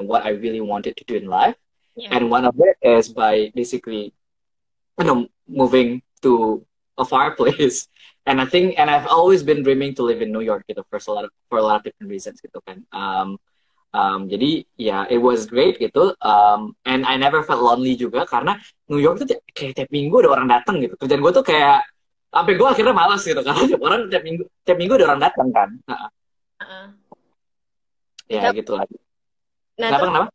what I really wanted to do in life. Yeah. And one of it is by basically, moving to a far place. And I've always been dreaming to live in New York gitu for a lot of different reasons gitu kan. Jadi ya, it was great gitu. And I never felt lonely juga karena New York tuh kayak tiap minggu ada orang datang gitu. Kerjaan gue tuh kayak sampai gue akhirnya malas gitu karena tiap minggu ada orang datang kan. Nah, Uh-uh. ya gitu lah. Nah, Kenapa terus kenapa?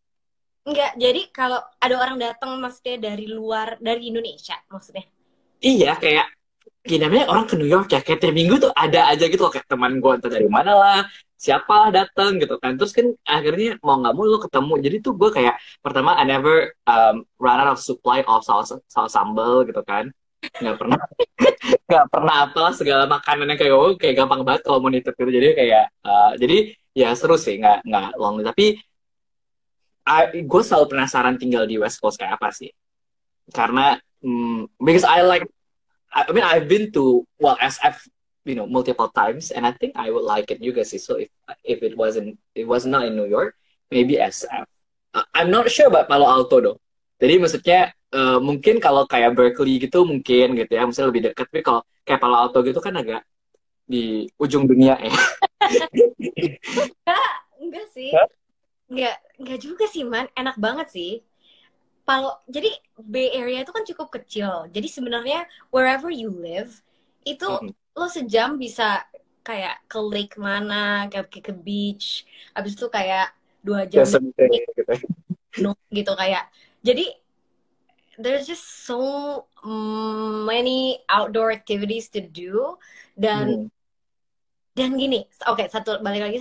enggak, jadi kalau ada orang datang maksudnya dari luar, dari Indonesia maksudnya. Iya, kayak gini, namanya orang ke New York ya, kayak tiap minggu tuh ada aja gitu loh, kayak teman gue entah dari mana lah, siapalah datang gitu kan. Terus kan akhirnya mau nggak mau lo ketemu. Jadi tuh gue kayak pertama I never run out of supply of saus sambal gitu kan. Nggak pernah nggak pernah apalah segala makanan yang kayak kayak gampang banget kalau mau nitip gitu. Jadi kayak jadi ya seru sih, nggak long, tapi gue selalu penasaran tinggal di West Coast kayak apa sih. Karena because I mean, I've been to, well, SF, multiple times, and I think I would like it juga sih. So if it was not in New York, maybe SF. I'm not sure about Palo Alto though. Jadi maksudnya mungkin kalau kayak Berkeley gitu mungkin gitu ya, misalnya lebih dekat. Tapi kalau kayak Palo Alto gitu kan agak di ujung dunia ya. Enggak sih. Enggak juga sih, Man. Enak banget sih. Jadi Bay Area itu kan cukup kecil. Jadi sebenarnya wherever you live itu lo sejam bisa kayak ke lake mana, ke beach. Habis itu kayak 2 jam Gitu. gitu kayak. Jadi there's just so many outdoor activities to do dan gini, oke, balik lagi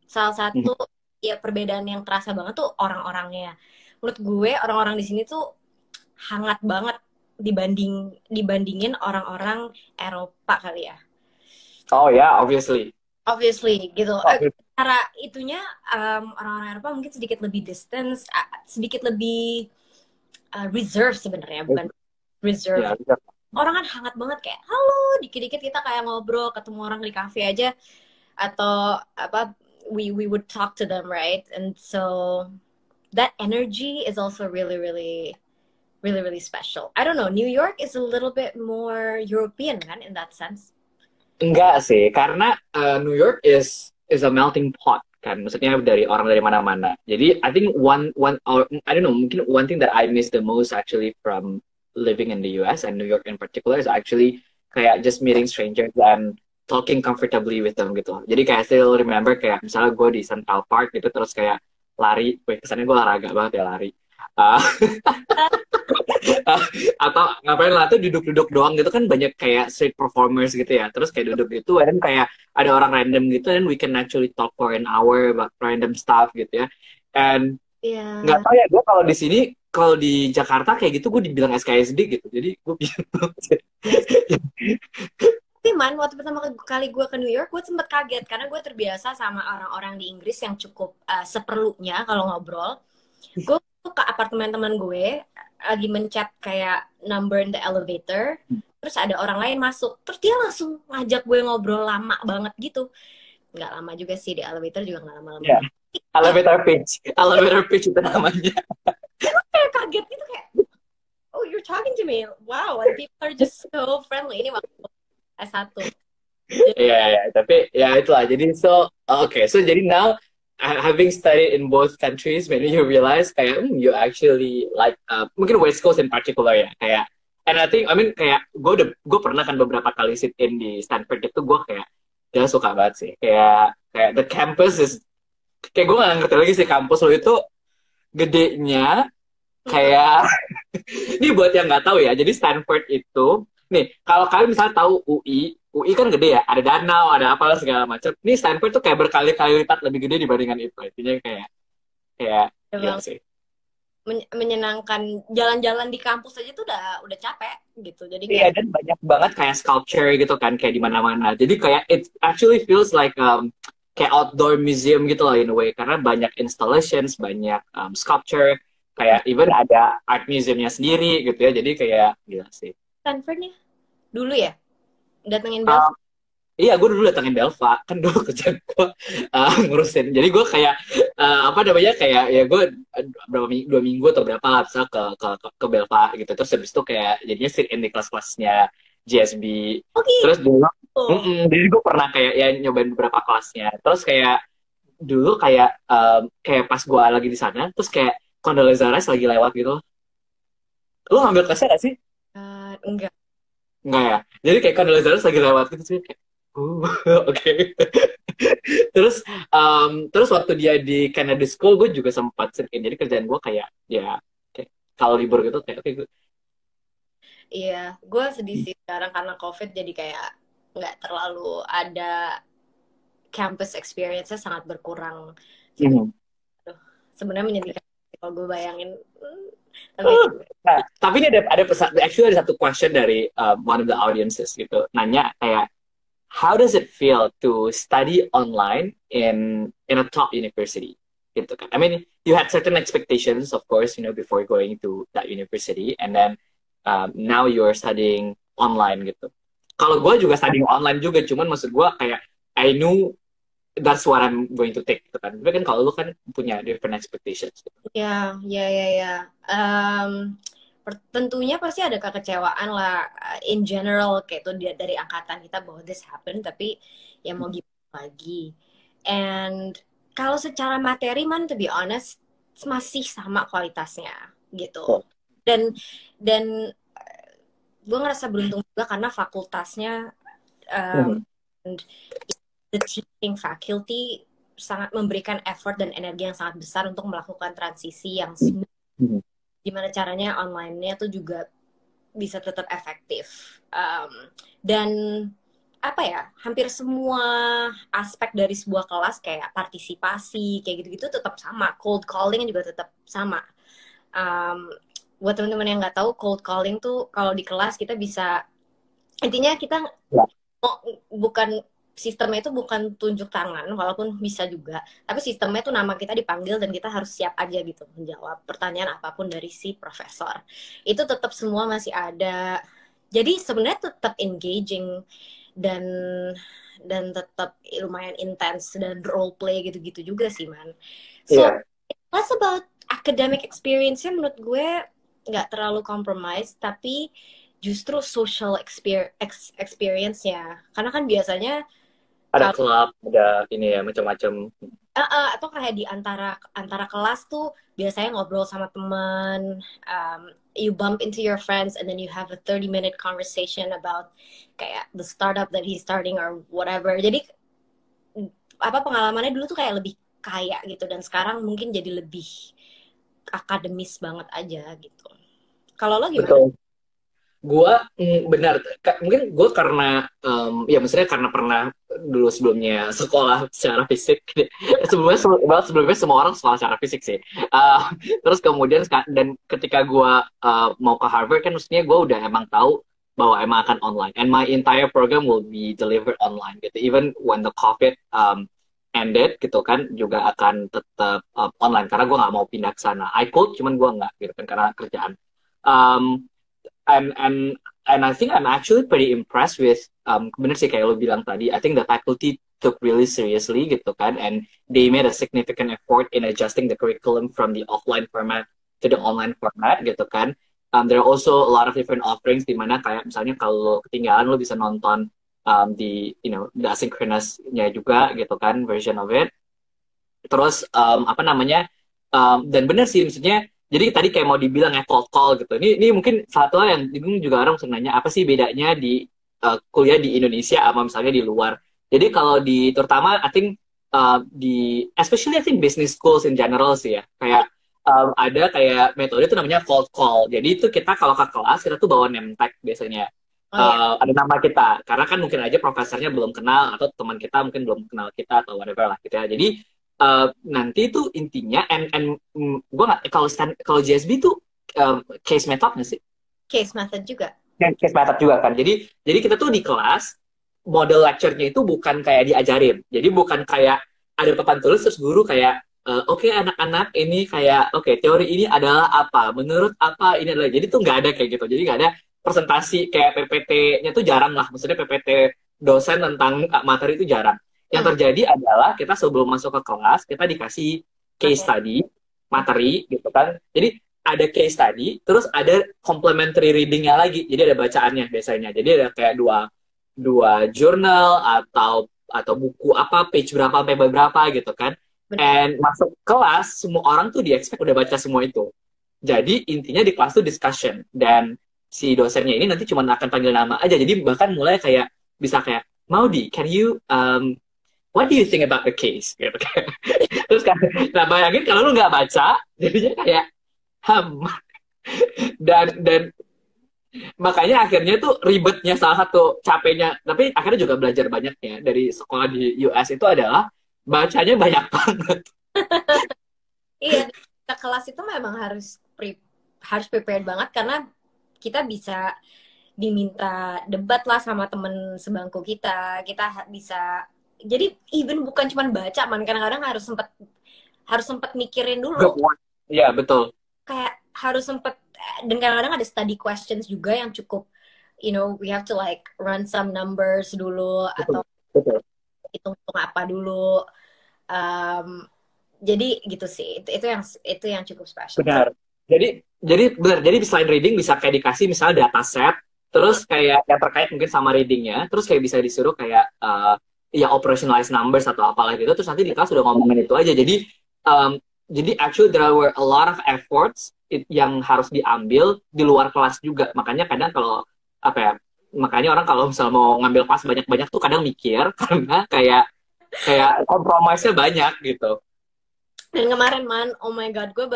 salah satu ya perbedaan yang terasa banget tuh orang-orangnya. Menurut gue orang-orang di sini tuh hangat banget dibandingin orang-orang Eropa kali ya. Oh ya, obviously Gitu. Cara itunya orang-orang Eropa mungkin sedikit lebih distance, sedikit lebih reserve sebenarnya, bukan reserve. Yeah. Orang kan hangat banget kayak halo, dikit-dikit kita kayak ngobrol, ketemu orang di cafe aja atau apa, we would talk to them, right? And so that energy is also really really really really special. I don't know, New York is a little bit more European kan in that sense. Enggak sih, karena New York is a melting pot kan, maksudnya dari orang dari mana-mana. Jadi I think one or I don't know, mungkin one thing that I miss the most actually from living in the US and New York in particular is actually kayak just meeting strangers and talking comfortably with them gitu. Jadi kayak still remember kayak misalnya gue di Central Park gitu terus kayak lari, kesannya gue olahraga banget ya lari. Uh, atau ngapain lah tuh duduk-duduk doang gitu kan, banyak kayak street performers gitu ya, terus kayak duduk gitu dan kayak ada orang random gitu dan we can actually talk for an hour about random stuff gitu ya. And nggak tahu ya, gue kalau di Jakarta kayak gitu gue dibilang SKSD gitu, jadi gue bingung. Tapi Man, waktu pertama kali gue ke New York, gue sempet kaget karena gue terbiasa sama orang-orang di Inggris yang cukup seperlunya kalau ngobrol. Gue ke apartemen teman gue, lagi mencet kayak number in the elevator, terus ada orang lain masuk, terus dia langsung ngajak gue ngobrol lama banget gitu. Nggak lama juga sih, di elevator juga nggak lama-lama. Yeah. Elevator pitch itu namanya. Kayak kaget gitu kayak, oh you're talking to me, wow, and people are just so friendly. Ini waktu S1. Iya, tapi ya itulah. Jadi so jadi now having studied in both countries, maybe you realize kayak you actually like mungkin West Coast in particular ya, kayak, and I think I mean kayak gue pernah kan beberapa kali sit in di Stanford itu, gue kayak dia suka banget sih, kayak the campus is kayak gue gak ngerti lagi sih kampus lo itu gedenya kayak ini buat yang nggak tahu ya, jadi Stanford itu nih, kalau kalian misalnya tahu UI kan gede ya, ada danau, ada apalah segala macam. Ini Stanford tuh kayak berkali-kali lipat lebih gede dibandingkan itu. Intinya kayak ya sih. Menyenangkan, jalan-jalan di kampus aja tuh udah capek gitu. Jadi iya, dan banyak banget kayak sculpture gitu kan, kayak di mana-mana. Jadi kayak it actually feels like kayak outdoor museum gitu loh in a way, karena banyak installations, banyak sculpture, kayak even ada art museumnya sendiri gitu ya. Jadi kayak gila sih. Stanford nih dulu ya datengin berapa? Iya, gue dulu datangin Belva, kan dulu kerjaan gue ngurusin. Jadi gue kayak apa namanya kayak ya gue berapa minggu, 2 minggu atau berapa lah bisa ke Belva gitu. Terus habis itu kayak jadinya sit in di kelas-kelasnya GSB. Oke. Terus dulu, Oh. jadi gue pernah kayak ya nyobain beberapa kelasnya. Terus kayak dulu kayak kayak pas gue lagi di sana, terus kayak Condoleezza Rice lagi lewat gitu. Lu ngambil kelasnya gak sih? Enggak. Enggak ya. Jadi kayak Condoleezza Rice lagi lewat gitu sih. Kayak, oke. Terus waktu dia di Kennedy School gue juga sempat sering jadi kerjaan gue kayak ya kayak kalau libur gitu kayak oke gue. Iya, gue sedih sih sekarang karena COVID jadi kayak nggak terlalu ada campus experience-nya sangat berkurang. Jadi Mhm. aduh, sebenarnya menyedihkan kalau gue bayangin. Tapi Nah, tapi ini ada actually ada satu question dari one of the audiences gitu nanya kayak how does it feel to study online in a top university gitu kan. I mean you had certain expectations of course before going to that university and then now you're studying online gitu. Kalau gue juga studying online juga cuman maksud gue kayak I knew that's what I'm going to take gitu kan. Tapi kan kalau lu kan punya different expectations gitu. ya, ya, ya, ya. Tentunya pasti ada kekecewaan lah in general kayak itu dari angkatan kita bahwa this happen tapi ya mau gimana lagi. And kalau secara materi man to be honest masih sama kualitasnya gitu. Oh. Dan gue ngerasa beruntung juga karena fakultasnya um, Mhm. and the teaching faculty sangat memberikan effort dan energi yang sangat besar untuk melakukan transisi yang smooth. Mhm. Gimana caranya online-nya tuh juga bisa tetap efektif. Dan apa ya, hampir semua aspek dari sebuah kelas kayak partisipasi, kayak gitu-gitu tetap sama. Cold calling juga tetap sama. Buat teman-teman yang nggak tahu, cold calling tuh kalau di kelas kita bisa, intinya kita Ya. bukan sistemnya itu bukan tunjuk tangan, walaupun bisa juga. Tapi sistemnya tuh nama kita dipanggil dan kita harus siap aja gitu menjawab pertanyaan apapun dari si profesor. Itu tetap semua masih ada. Jadi sebenarnya tetap engaging dan tetap lumayan intens dan role play gitu-gitu juga sih man. So Iya. less about academic experience-nya menurut gue nggak terlalu compromise, tapi justru social experience-nya. Karena kan biasanya Ada kalau klub, ada ini ya macam-macam. atau kayak di antara antara kelas tuh biasanya ngobrol sama teman, you bump into your friends and then you have a 30-minute conversation about kayak the startup that he's starting or whatever. Jadi apa pengalamannya dulu tuh kayak lebih kaya gitu dan sekarang mungkin jadi lebih akademis banget aja gitu. Kalau lo gimana? Betul. Gua benar mungkin gue karena ya maksudnya karena pernah dulu sebelumnya sekolah secara fisik sebelumnya semua orang sekolah secara fisik sih. Uh, Terus kemudian dan ketika gue mau ke Harvard kan maksudnya gue udah emang tahu bahwa emang akan online and my entire program will be delivered online gitu even when the COVID ended gitu kan juga akan tetap online karena gue nggak mau pindah ke sana. I could cuman gue nggak gitu kan karena kerjaan. Um, and and and I think I'm actually pretty impressed with bener sih kayak lo bilang tadi. I think the faculty took really seriously gitu kan, and they made a significant effort in adjusting the curriculum from the offline format to the online format gitu kan. There are also a lot of different offerings di mana kayak misalnya kalau ketinggalan lo bisa nonton di the asynchronous-nya juga gitu kan version of it. Terus apa namanya dan bener sih maksudnya jadi tadi kayak mau dibilang ya cold call gitu. Ini mungkin satu hal yang juga orang sering nanya apa sih bedanya di kuliah di Indonesia sama misalnya di luar. Jadi kalau di terutama I think di especially I think business schools in general sih ya kayak ada kayak metode itu namanya cold call. Jadi itu kita kalau ke kelas kita tuh bawa name tag biasanya. Oh ya, Ada nama kita karena kan mungkin aja profesornya belum kenal atau teman kita mungkin belum kenal kita atau whatever lah gitu ya. Jadi nanti itu intinya gue nggak kalau JSB itu case method nggak sih? case method juga. Case method juga kan. Jadi kita tuh di kelas model lecture-nya itu bukan kayak diajarin. Jadi bukan kayak ada papan tulis terus guru kayak oke, anak-anak ini kayak oke, teori ini adalah apa? Menurut apa ini adalah. Jadi tuh nggak ada kayak gitu. Jadi nggak ada presentasi kayak PPT-nya tuh jarang lah. Maksudnya PPT dosen tentang materi itu jarang. Yang Hmm, terjadi adalah kita sebelum masuk ke kelas, kita dikasih case oke. study, materi gitu kan. Jadi ada case study, terus ada complementary readingnya lagi. Jadi ada bacaannya biasanya. Jadi ada kayak dua dua jurnal atau buku apa page berapa sampai berapa gitu kan. Benar. And masuk kelas semua orang tuh di expect udah baca semua itu. Jadi intinya di kelas tuh discussion dan si dosennya ini nanti cuma akan panggil nama aja. Jadi bahkan mulai kayak bisa kayak Maudi, can you what do you think about the case? Gitu kan. Terus kan, nah bayangin kalau lu nggak baca, jadinya kayak ham. Dan makanya akhirnya tuh ribetnya salah satu capeknya, tapi akhirnya juga belajar banyaknya dari sekolah di US itu adalah bacanya banyak banget. Iya, ke kelas itu memang harus prepared banget karena kita bisa diminta debat lah sama temen sebangku kita. Kita bisa jadi even bukan cuma baca, man kadang-kadang harus sempat mikirin dulu. Group work. Iya, betul. Kayak harus sempet dan kadang-kadang ada study questions juga yang cukup we have to like run some numbers dulu Betul. atau Betul. hitung-hitung apa dulu. Um, jadi gitu sih. Itu yang cukup special. Benar. Jadi benar. Jadi selain reading bisa kayak dikasih misalnya data set, terus kayak yang terkait mungkin sama readingnya, terus kayak bisa disuruh kayak ya operationalize numbers atau apalah gitu. Terus nanti di kelas udah ngomongin itu aja. Um, jadi actually there were a lot of efforts yang harus diambil di luar kelas juga. Makanya kadang kalau apa ya, makanya orang kalau misal mau ngambil kelas banyak-banyak tuh kadang mikir karena kayak kayak kompromisnya banyak gitu. Dan kemarin man, oh my god, gue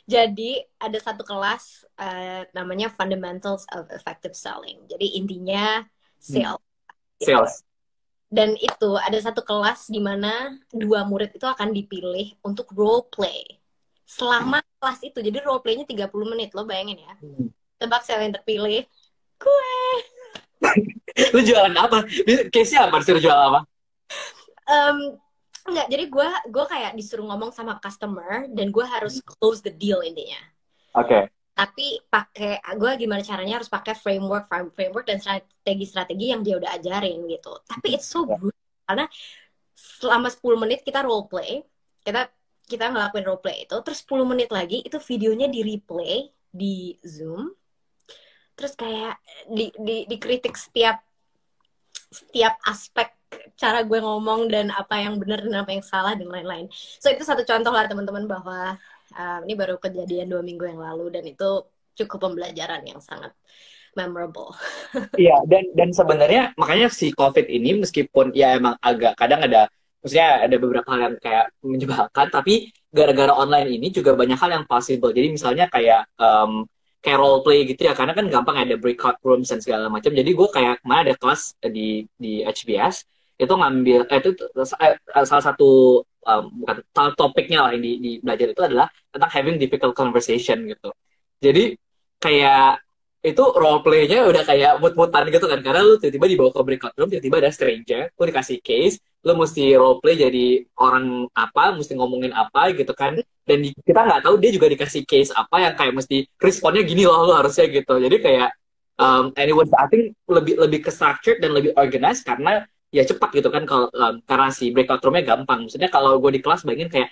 jadi ada satu kelas namanya Fundamentals of Effective Selling. Jadi intinya Hmm. sales gitu. Sales. Dan itu ada satu kelas di mana dua murid itu akan dipilih untuk role play selama kelas itu. Jadi role playnya 30 menit, lo bayangin ya. Hmm. Tebak siapa yang terpilih? Gue. Lu jualan apa? Case-nya apa? Disuruh jual apa? Um, enggak, jadi gue kayak disuruh ngomong sama customer dan gue harus close the deal intinya. Oke. Okay. Tapi pakai gue gimana caranya harus pakai framework dan strategi-strategi yang dia udah ajarin gitu. Tapi it's so brutal karena selama 10 menit kita role play, kita kita ngelakuin role play itu, terus 10 menit lagi itu videonya di replay di Zoom, terus kayak dikritik setiap aspek cara gue ngomong dan apa yang benar dan apa yang salah dan lain-lain. So itu satu contoh lah teman-teman bahwa ini baru kejadian 2 minggu yang lalu dan itu cukup pembelajaran yang sangat memorable. Iya, dan sebenarnya makanya si COVID ini meskipun ya emang agak kadang ada, maksudnya ada beberapa hal yang kayak menyebalkan, tapi gara-gara online ini juga banyak hal yang possible. Jadi misalnya kayak role play gitu ya, karena kan gampang ada breakout rooms dan segala macam. Jadi gue kayak kemarin ada kelas di HBS itu ngambil itu salah satu bukan salah topiknya lah yang di belajar itu adalah tentang having difficult conversation gitu. Jadi kayak itu role play-nya udah kayak mut-mutan gitu kan karena lu tiba-tiba dibawa ke breakout room tiba-tiba ada stranger lu dikasih case lu mesti role play jadi orang apa mesti ngomongin apa gitu kan dan kita nggak tahu dia juga dikasih case apa yang kayak mesti responnya gini loh lu harusnya gitu jadi kayak anyway I think lebih lebih ke structured dan lebih organized karena ya cepat gitu kan kalau karena si breakout roomnya gampang maksudnya kalau gue di kelas bayangin kayak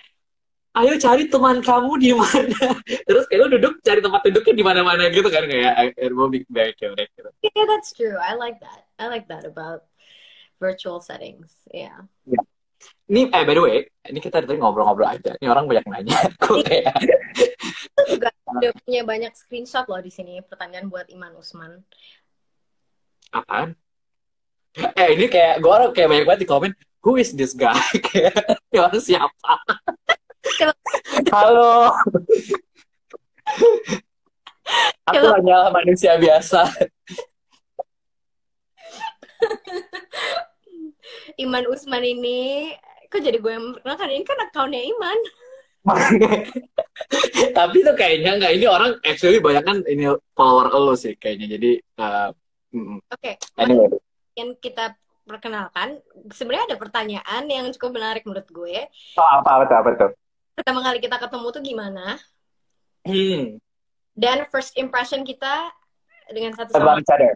ayo cari teman kamu di mana. Terus kayak lu duduk cari tempat duduknya di mana-mana gitu kan kayak mau big bang coret gitu. Yeah, that's true. I like that about virtual settings. Yeah. Ya. Ini by the way, ini kita tadi ngobrol-ngobrol aja. Ini orang banyak nanya. Kok kayak Itu juga udah punya banyak screenshot loh di sini pertanyaan buat Iman Usman. apaan? Ini kayak gue orang kayak banyak banget di komen. Who is this guy? Kayak ini orang siapa? Coba, Halo, aku coba hanya manusia biasa. Iman Usman ini kok jadi gue yang kan ini kan akunnya Iman. Tapi tuh kayaknya nggak ini orang actually banyak kan ini follower lo sih kayaknya. Jadi Oke, anyway. yang kita perkenalkan sebenarnya ada pertanyaan yang cukup menarik menurut gue. Oh, apa tuh? Pertama kali kita ketemu tuh gimana? Hmm. Dan first impression kita dengan satu About sama each other.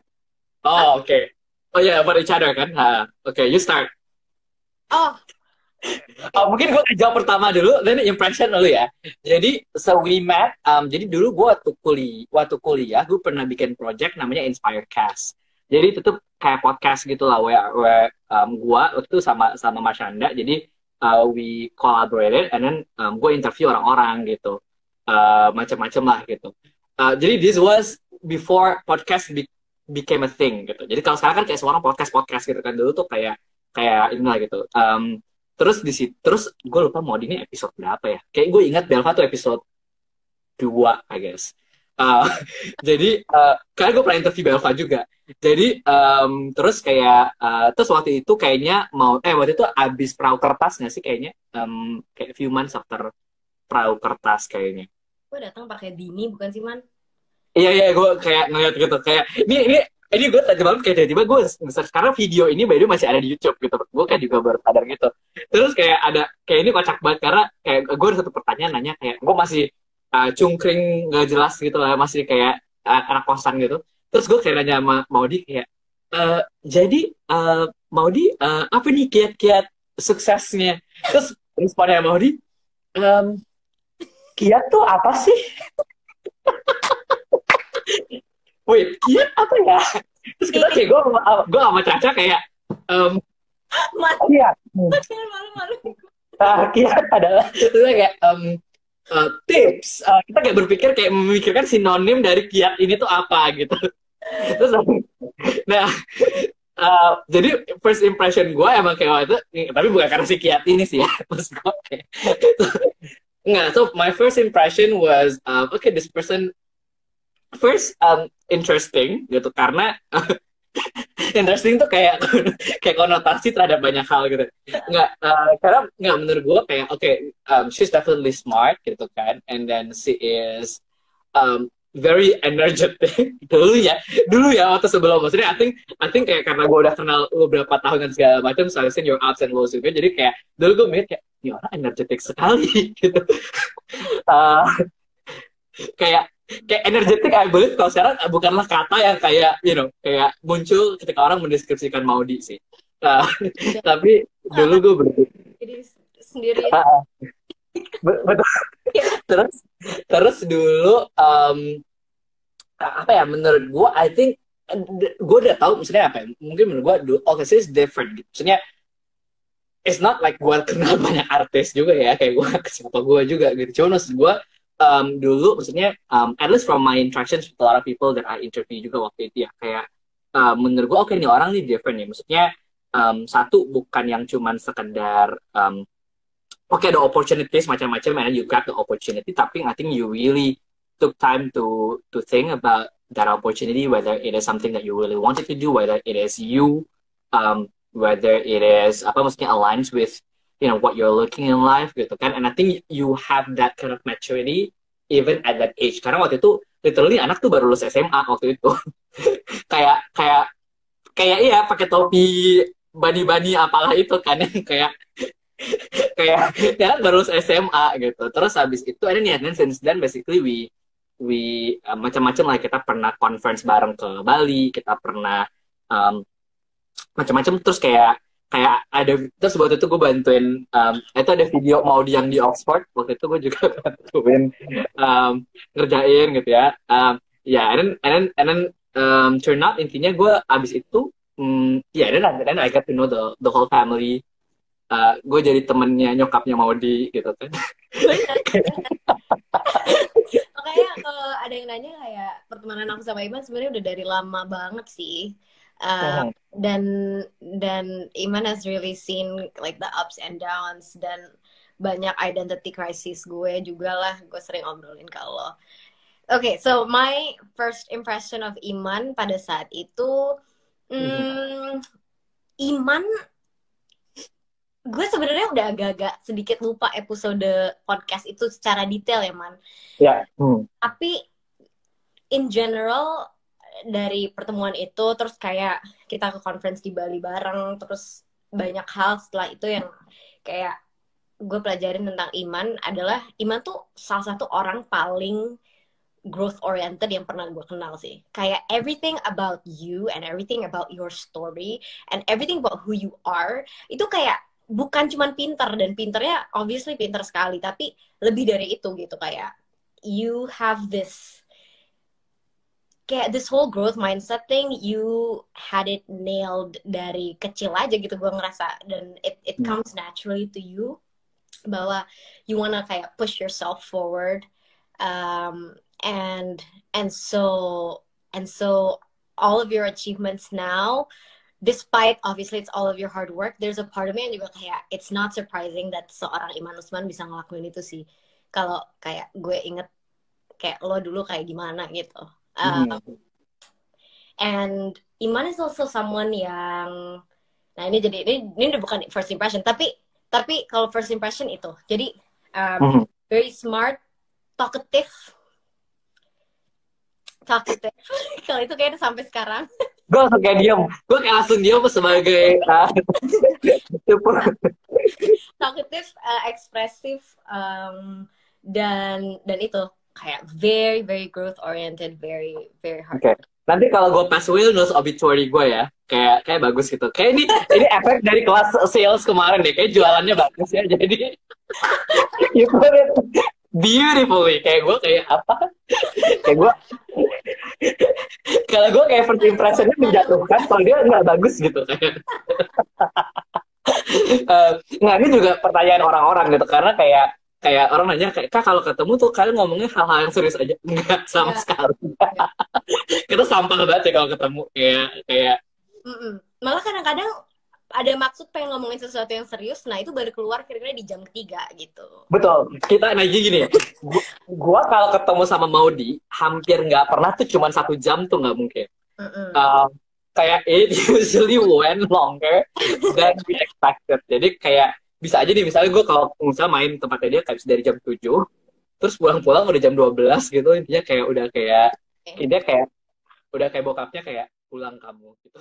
Hah? Oh, oke. Okay. Oh ya, yeah, about each other kan. Oke, you start. Oh, Mungkin gue jawab pertama dulu, then impression dulu ya. Jadi, so we met. Jadi dulu gue waktu kuliah, gue pernah bikin project namanya Inspire Cast. Jadi itu tuh kayak podcast gitu lah, where gue waktu itu sama sama Marshanda. Jadi we collaborated, and then gue interview orang-orang gitu, macam-macam lah gitu. Jadi this was before podcast became a thing gitu. Jadi kalau sekarang kan kayak semua orang podcast podcast gitu kan, dulu tuh kayak kayak inilah gitu. Terus gue lupa mau ini episode berapa ya. Kayak gue ingat Belva tuh episode 2 I guess. Uh, jadi karena gue pernah interview Belva juga. Jadi terus kayak terus waktu itu kayaknya waktu itu abis perahu kertas nggak sih kayaknya, kayak few months after perahu kertas kayaknya. gue datang pakai bini bukan sih man? Iya iya gue kayak ngeliat gitu kayak ini gue tadi malam kayak tiba-tiba gue sekarang video ini by the way masih ada di YouTube gitu. Gue kan juga baru sadar gitu. Terus kayak ada kayak ini kocak banget karena kayak gue ada satu pertanyaan nanya kayak gue masih cungkring nggak jelas gitu lah, masih kayak anak kosan gitu. Terus gue kayak nanya sama Maudi kayak jadi Maudi apa nih kiat-kiat suksesnya? Terus responnya Maudi, ehm, kiat tuh apa sih? Wait, kiat apa ya? Terus kita kayak gue sama Caca kayak um, Malu, kiat. malu, malu. Kiat adalah itu kayak tips. Kita kayak berpikir kayak memikirkan sinonim dari kiat ini tuh apa gitu. Terus nah jadi first impression gue emang kayak waktu itu, tapi bukan karena si kiat ini sih ya. Terus gue kayak nggak. So my first impression was okay, this person first interesting gitu karena interesting tuh kayak kayak konotasi terhadap banyak hal gitu. Nggak, karena nggak menurut gue kayak she's definitely smart gitu kan, and then she is very energetic dulu ya waktu sebelum, maksudnya I think kayak karena gue udah kenal beberapa tahun dan segala macam, so I've seen your ups and lows juga, jadi kayak dulu gue mikir kayak ini orang energetic sekali gitu. Uh, kayak kayak energetic I believe kalau sekarang bukanlah kata yang kayak kayak muncul ketika orang mendeskripsikan Maudi sih. Uh, tapi dulu gue Jadi sendiri. betul. terus terus dulu apa ya, menurut gue I think gue udah tahu maksudnya apa ya, mungkin menurut gue dulu okay, this is different gitu. Maksudnya it's not like gue kenal banyak artis juga ya, kayak gue ke siapa gue juga gitu. Cuma maksud gue dulu maksudnya at least from my interactions with a lot of people that I interview juga waktu itu ya, kayak menurut gue oke, nih orang nih different nih. Maksudnya satu bukan yang cuman sekedar oke, ada opportunities macam-macam and you grab the opportunity, tapi I think you really took time to think about that opportunity, whether it is something that you really wanted to do, whether it is you, whether it is apa maksudnya aligns with what you're looking in life gitu kan. And I think you have that kind of maturity even at that age, karena waktu itu literally anak tuh baru lulus SMA waktu itu. kayak kayak kayak iya pakai topi bani-bani apalah itu kan, yang kayak kayak ya baru lulus SMA gitu. Terus habis itu and then since then basically we macam-macam lah, kita pernah conference bareng ke Bali, kita pernah um, macam-macam. Terus kayak kayak ada, terus waktu itu gue bantuin itu ada video mau yang di Oxford, waktu itu gue juga bantuin ngerjain gitu ya. Ya and then turn out intinya gue abis itu ya dan I got to know the whole family. Gue jadi temennya nyokapnya Maudi gitu kan. Makanya kalau ada yang nanya kayak pertemanan aku sama Iman sebenarnya udah dari lama banget sih. Dan Iman has really seen like the ups and downs, dan banyak identity crisis gue juga lah, gue sering obrolin kalau okay, so my first impression of Iman pada saat itu Iman, gue sebenarnya udah agak-agak sedikit lupa episode podcast itu secara detail ya Man. Ya. Tapi in general dari pertemuan itu, terus kayak kita ke conference di Bali bareng, terus banyak hal setelah itu yang kayak gue pelajarin tentang Iman adalah Iman tuh salah satu orang paling growth oriented yang pernah gue kenal sih. Kayak everything about you and everything about your story and everything about who you are itu kayak bukan cuman pinter, dan pinternya obviously pinter sekali, tapi lebih dari itu gitu. Kayak you have this kayak this whole growth mindset thing, you had it nailed dari kecil aja gitu gue ngerasa, dan it comes naturally to you bahwa you wanna kayak push yourself forward, um, and so all of your achievements now, despite obviously it's all of your hard work, there's a part of me yang juga kayak it's not surprising that seorang Iman Usman bisa ngelakuin itu sih. Kalau kayak gue inget kayak lo dulu kayak gimana gitu. And Iman is also someone yang, nah ini jadi ini udah bukan first impression, tapi kalau first impression itu jadi very smart, talkative. Kalau itu kayaknya sampai sekarang. Gue langsung kayak diam. Gue kayak langsung diam sebagai talkative, ekspresif, dan itu kayak very very growth oriented, very very hard. Okay. Nanti kalau gue pass will nulis obituary gue ya, kayak bagus gitu. Kayak ini efek dari kelas sales kemarin deh. Kayak jualannya bagus ya. Jadi you put it beautifully. Kayak gue kayak apa? Kayak gue kalau gue kayak first impressionnya menjatuhkan, kalau dia nggak bagus gitu kayak. Nah ini juga pertanyaan orang-orang gitu, karena kayak orang nanya kayak, Kak kalau ketemu tuh kalian ngomongnya hal-hal yang serius aja? Enggak sama sekali. Kita sampah banget ya kalau ketemu kayak. Malah kadang-kadang ada maksud pengen ngomongin sesuatu yang serius, nah itu baru keluar kira-kira di jam 3 gitu. Betul. Kita nanya gini ya, gua kalau ketemu sama Maudi hampir nggak pernah tuh cuma 1 jam tuh, nggak mungkin. Kayak it usually went longer than we expected. Jadi kayak bisa aja nih, misalnya gue kalau misalnya main tempatnya dia kayak dari jam 7, terus pulang-pulang udah jam 12 gitu, intinya kayak udah kayak, dia kayak udah kayak bokapnya kayak pulang kamu gitu.